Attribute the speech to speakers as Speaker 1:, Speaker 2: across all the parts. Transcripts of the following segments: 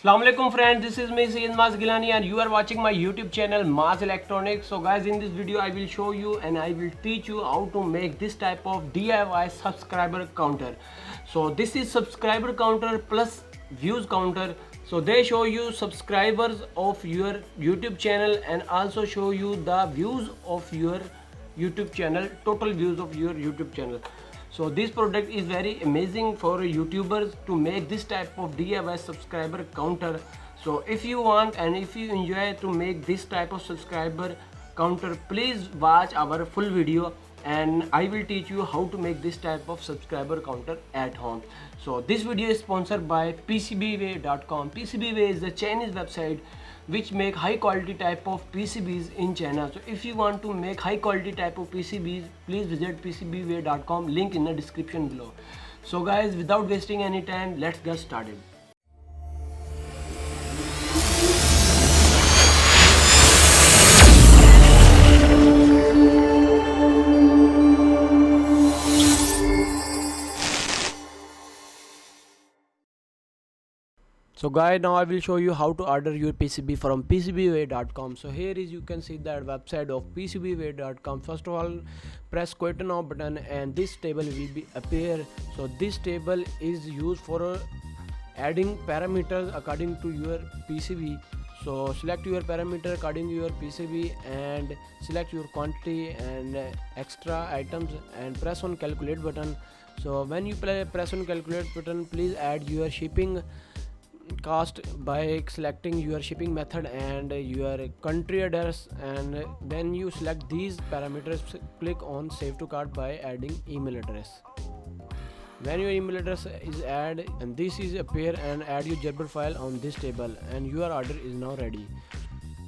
Speaker 1: Assalamualaikum friends, this is me Syed Maz Gilani and you are watching my YouTube channel Maz Electronics. So guys, in this video I will show you and I will teach you how to make this type of DIY subscriber counter. So this is subscriber counter plus views counter. So they show you subscribers of your YouTube channel and also show you the views of your YouTube channel, total views of your YouTube channel. So this product is very amazing for YouTubers to make this type of DIY subscriber counter. So if you want and if you enjoy to make this type of subscriber counter, please watch our full video and I will teach you how to make this type of subscriber counter at home. So this video is sponsored by PCBWay.com. PCBWay is a Chinese website which make high quality type of PCBs in China. So if you want to make high quality type of PCBs, please visit PCBWay.com, link in the description below. So guys, without wasting any time, let's get started. So guys, now I will show you how to order your PCB from PCBWay.com. So here is you can see that website of PCBWay.com. First of all, press quit now button and this table will be appear. So this table is used for adding parameters according to your PCB. So select your parameter according to your PCB and select your quantity and extra items and press on calculate button. So when you press on calculate button, please add your shipping cost by selecting your shipping method and your country address, and then you select these parameters. Click on save to cart by adding email address. When your email address is added and this is appear, and add your Gerber file on this table and your order is now ready.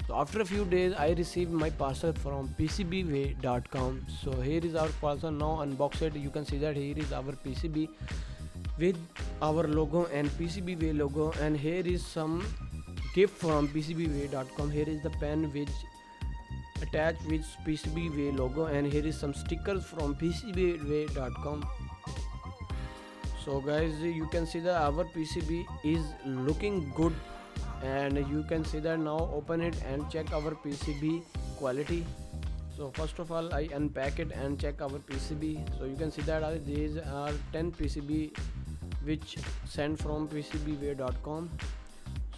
Speaker 1: So after a few days I received my parcel from PCBWay.com. So here is our parcel. Now unbox it. You can see that here is our PCB with our logo and PCBWay logo, and here is some gift from PCBWay.com. Here is the pen which attached with PCBWay logo, and here is some stickers from PCBWay.com. So guys, you can see that our PCB is looking good, and you can see that. Now open it and check our PCB quality. So first of all I unpack it and check our PCB. So you can see that these are 10 PCB which sent from PCBWay.com.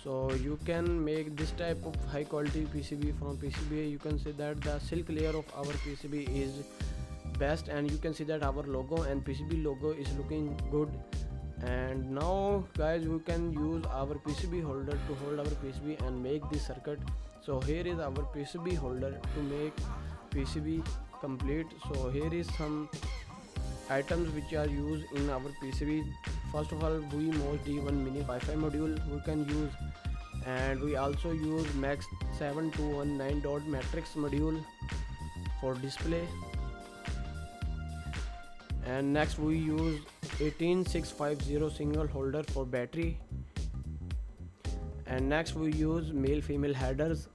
Speaker 1: So you can make this type of high quality PCB from PCBWay. You can see that the silk layer of our PCB is best, and you can see that our logo and PCB logo is looking good. And now guys, we can use our PCB holder to hold our PCB and make this circuit. So here is our PCB holder to make PCB complete. So here is some items which are used in our PCB. First of all, VMOS D1 mini Wi-Fi module we can use, and we also use Max 7219 dot matrix module for display. And next we use 18650 single holder for battery. And next we use male female headers.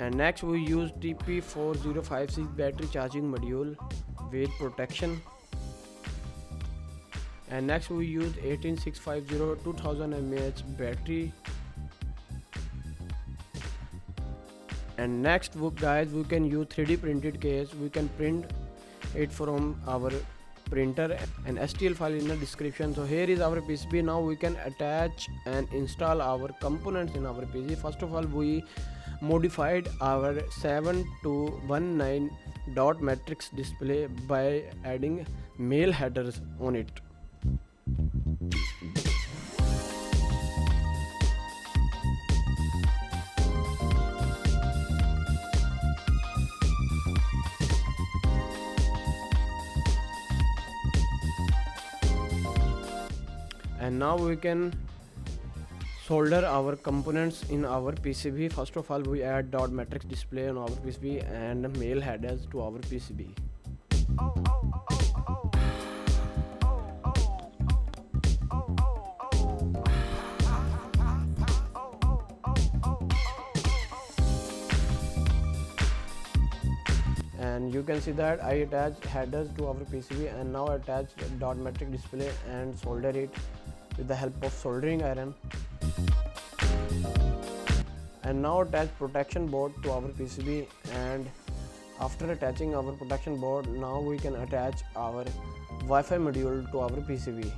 Speaker 1: And next we use TP4056 battery charging module with protection. And next we use 18650 2000 mAh battery. And next guys, we can use 3D printed case. We can print it from our printer, and STL file in the description. So here is our PCB. Now we can attach and install our components in our PC. First of all, we modified our 7219 dot matrix display by adding male headers on it. And now we can solder our components in our PCB. First of all, we add dot matrix display on our PCB and male headers to our PCB. and and you can see that I attached headers to our PCB, and now attach dot matrix display and solder it with the help of soldering iron. And now attach protection board to our PCB, and after attaching our protection board, now we can attach our Wi-Fi module to our PCB.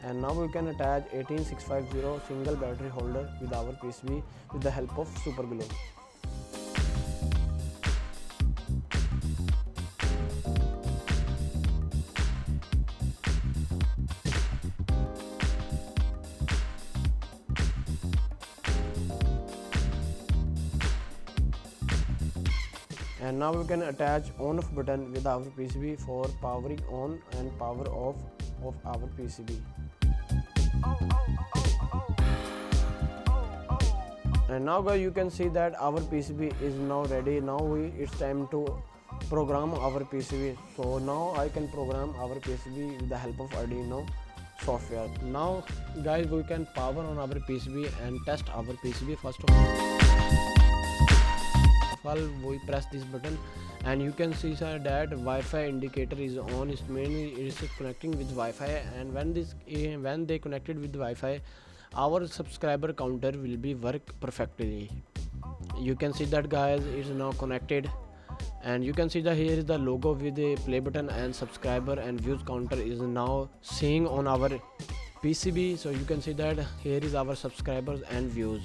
Speaker 1: And now we can attach 18650 single battery holder with our PCB with the help of super glue. And now we can attach on off button with our PCB for powering on and power off of our PCB. And now guys, you can see that our PCB is now ready. Now it's time to program our PCB. So now I can program our PCB with the help of Arduino software. Now guys, we can power on our PCB and test our PCB. First of all, we press this button, and you can see sir that Wi-Fi indicator is on. It means it is connecting with Wi-Fi, and when they connected with Wi-Fi, our subscriber counter will be work perfectly. You can see that guys, it is now connected, and you can see that here is the logo with the play button, and subscriber and views counter is now seeing on our PCB. So you can see that here is our subscribers and views.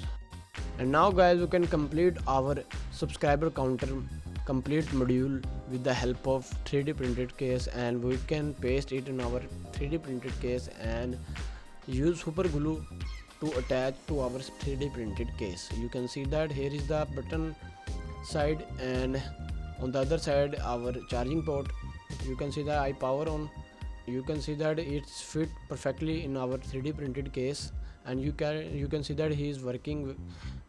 Speaker 1: And now guys, we can complete our subscriber counter complete module with the help of 3D printed case, and we can paste it in our 3D printed case and use super glue to attach to our 3D printed case. You can see that here is the button side, and on the other side our charging port. You can see that I power on. You can see that it's fit perfectly in our 3D printed case, and you can see that he is working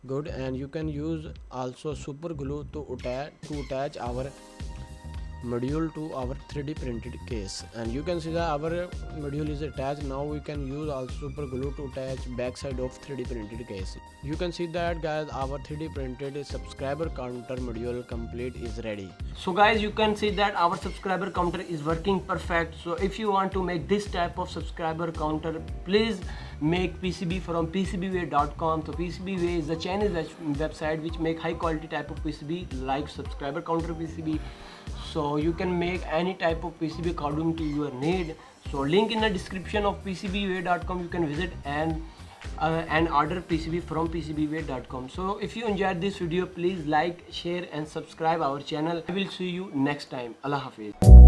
Speaker 1: good. And you can use also super glue to attach our module to our 3D printed case. And you can see that our module is attached. Now we can use also super glue to attach backside of 3D printed case. You can see that guys, our 3D printed subscriber counter module complete is ready. So guys, you can see that our subscriber counter is working perfect. So if you want to make this type of subscriber counter, please make PCB from PCBWay.com. So PCBWay is a Chinese website which make high quality type of PCB like subscriber counter PCB. So you can make any type of PCB according to your need. So link in the description of PCBWay.com. You can visit and order PCB from PCBWay.com. So if you enjoyed this video, please like, share and subscribe our channel. I will see you next time. Allah Hafiz.